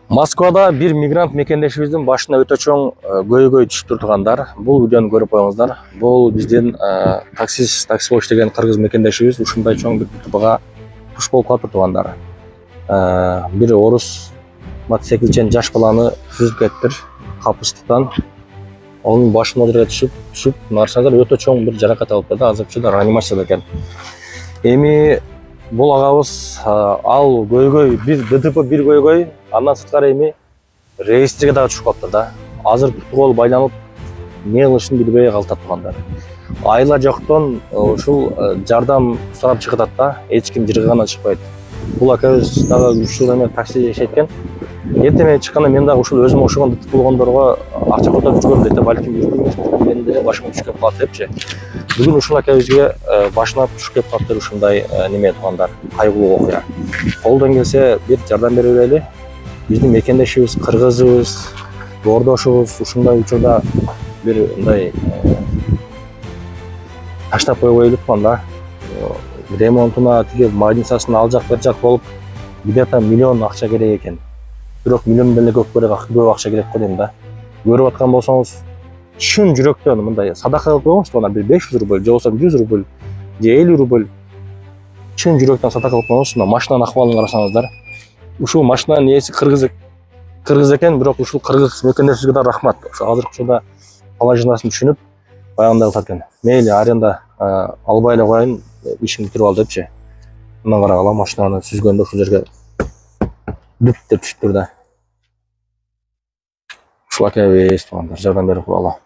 Москвада bir мигрант мекендешибиздин башына өтө чоң көйгөй түшүп тургандар. Бул видеону көрүп коюңуздар. Бул биздин такси иштеген кыргыз мекендешибиз ушундай чоң бир ТПга туш болуп калып тургандар. Бир орус мотоциклчен жаш баланы сүзүп кетиптир капыстыктан. Анын башына жерге түшүп, нарсадар өтө чоң бир жаракат алыптыр да, азыр учурда реанимацияда экен. Эми бул агабыз ал көйгөй бир ДТП бир көйгөй, андан сырткары эми регистрге дагы түшүп калыптыр да. Азыр кол байланып, эмне кылышын билбей калтырап тургандар. Айла жоктон ушул жардам сурап чыгат да, эч ким жыргагандан чыкпайт. Бул акабыз дагы 3 жыл эме такси иштейт экен. Эртең чыкканда мен дагы ушул өзүмө окшогон ДТП болгондорго акча кайтарып жүргөм дейт, балким мен деле башыма түшүп калат депчи. Бүгүн ушул акабызга башына түшүп кетип калыптыр ушундай неме тургандар, кайгылуу окуя. Колдон келсе бир жардам бере берели. Биздин мекендешибиз, кыргызыбыз, ордошубуз ушундай учурда бир мындай таштап койбой турган да. Ремонтуна, тиги мадницасына ал жак бер жак болуп, где-то миллион акча керек экен. Бирок миллион деле көп акча керек го дейм да. Көрүп аткан болсоңуз, чын жүрөктөн мындай садака кылып коюңуз, ана бир 500 рубль, же болбосо 100 рубль, же 50 рубль. Чын жүрөктөн садака кылып коюңуз, машинанын акыбалын карасаңыздар. Ушул машинанын ээси кыргыз экен, бирок ушул кыргыз мекендешибизге да рахмат. Ошо азыркы учурда положениясын түшүнүп, баягындай кылат экен. Мейли аренда албай эле коеюн, ишимди бүтүрүп ал депчи. Мындан карагыла машинаны сүзгөндө ушул жерге дүп деп түшүптүр да. Ушул акабыз туугандар жардам берип кала.